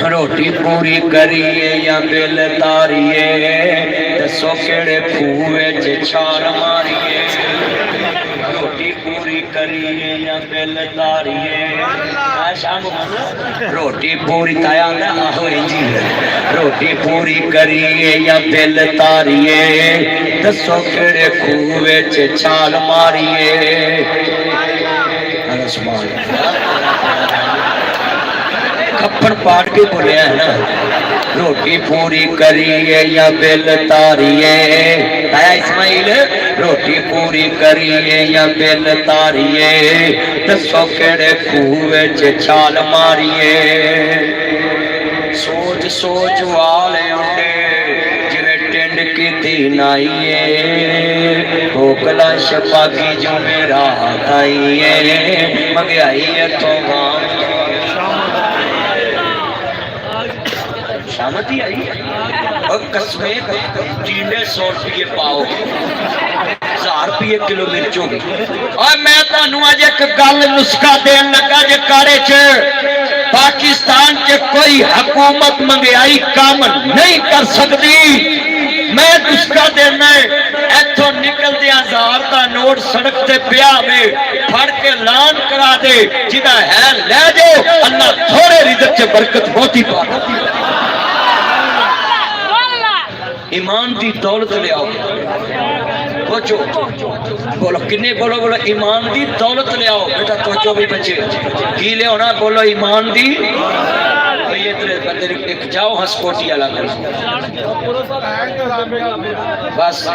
روٹی پوری کریے یا بل تاریے دسو کیڑے کھوے چ چھال ماریے روٹی پوری کریے یا بل تاریے روٹی پوری تایا جی روٹی پوری کریے یا بل تاریے دسو کیڑے کھوے چ چھال ماریے کپڑ پاٹ کے بولیا ہے نا روٹی پوری کریے یا بل تاریے آیا اسماعیل روٹی پوری کریے یا بل تاریے دسو کیڑے کھوے چ چھال ماریے سوچ سوچ والے اٹھے جویں ٹنڈ کی دین آئیے کوکلا شپا کی جو میرا آئیے مگیائی ہے تو وہاں شامتی آئی اور قسمیں چیلے 100 روپیے پاؤ 1000 روپیے کلو مرچوں کی اور میں تانوں اج ایک گل نسخہ دین لگا جے کارے چ پاکستان چ کوئی حکومت مہنگائی کام نہیں کر سکتی میں نسخہ دینا ہے ایتھوں نکل دے 1000 دا نوٹ سڑک تے پیا میں پھڑ کے اعلان کرا دے جدا ہے لے جاؤ اللہ تھوڑے رزق چ برکت ہوتی پا ایمان دی دولت لے آؤ توجہ بولو کنے بولو بولو ایمان دی دولت لے آؤ بیٹا توجہ بھی بچے کی لے ہونا بولو ایمان دی یہ تیرے بندے ایک جاؤ ہسکوٹی علا کر بس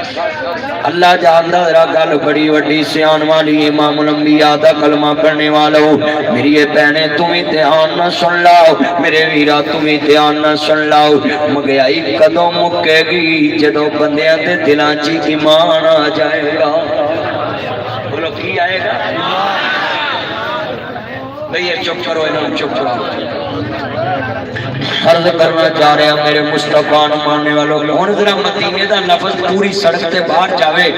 اللہ جاندہ ذرا گل بڑی وڈی سیان والی امام الانبیاء دا کلمہ پڑھنے والو میری یہ بہنیں تمہیں دھیان نہ سن لاؤ میرے ویرا تمہیں دھیان نہ سن لاؤ مہنگائی کدوں مکے گی جدو بندیاں دے دلاں چ ایمان آ جائے گا بولو کی آئے گا بھئی چپ کرو انہوں چپ کرو عرض کرنا چاہ رہے ہیں میرے مصطفیٰ ماننے والوں کون ذرا مدینے دا لفظ پوری سڑک تے باہر جاوے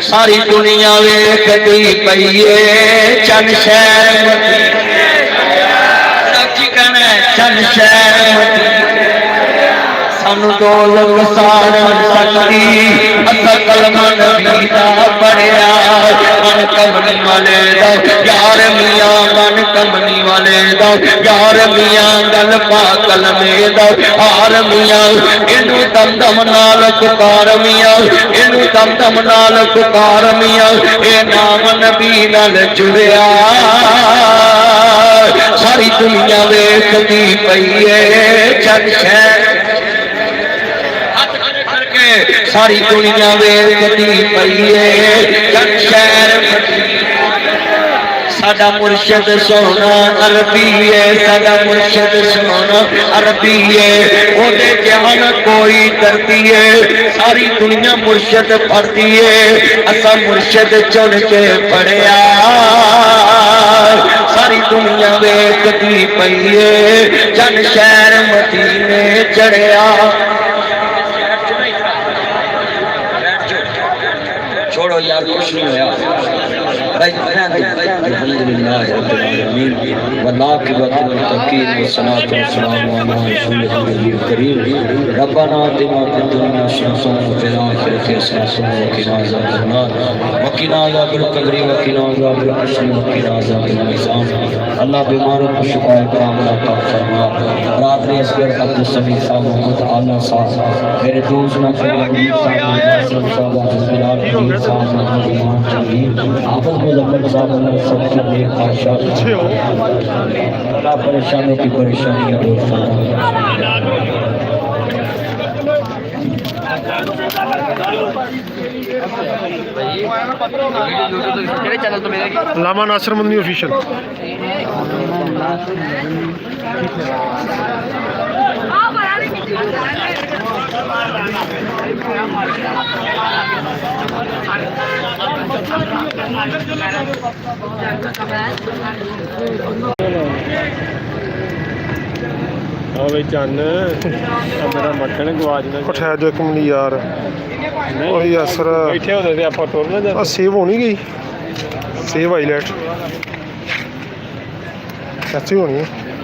ساری دنیا ویکھ دی پئیے چند شہر مدینے کہنا ہے چند شہر مدینے سانو دولت سارا سکتی اتا کلمہ نبی دا پڑھیا من کمنی والے دا یار میاں من کمنی والے دا یار میاں گل پا کلمے دا ہار میاں اینو دم دم نال پکار میاں اینو دم دم نال پکار میاں اے نام نبی نال جڑیا ساری دنیا ویکھدی پئی اے چند شہر ساری دنیا ویکھدی پئی اے چند شہر ساڈا مرشد سونا عربی ہے ساڈا مرشد سونا عربی ہے او دے جہان کوئی دردی ہے ساری دنیا مرشد پڑھتی ہے اسا مرشد چن کے پڑھیا ساری دنیا ویکھدی پئی اے چند شہر مدینے چڑھیا چھوڑو یار کچھ نہیں ہویا الحمدللہ رب العالمین والعاقبۃ للمتقین والصلاۃ والسلام علی رسول اللہ الکریم ربنا آتنا فی الدنیا حسنۃ وفی الآخرۃ حسنۃ وقنا عذاب النار وقنا عذاب القبر وقنا عذاب الحشر وقنا عذاب المیزان اللہ بیماروں کو شفا کاملہ عطا فرما رات نے اس پر عبد السمیع صاحب محمد اعلیٰ صاحب میرے دوست نہ فرمائے صاحب صاحب بلال صاحب حافظ مظفر صاحب اللہ سب کی نیک خواہشات اللہ پریشانوں کی پریشانیاں دور فرما علامہ ناصر مدنی آفیشل چن میرا مکھن گواجنا اٹھایا جو ایک منٹ یار وہی اثر بیٹھے ہوتے تھے آپ ٹور نہ سیو ہونی گئی سیو آئی لیٹ ਚਾਚੀ ਹੋਣੀ ਹੈ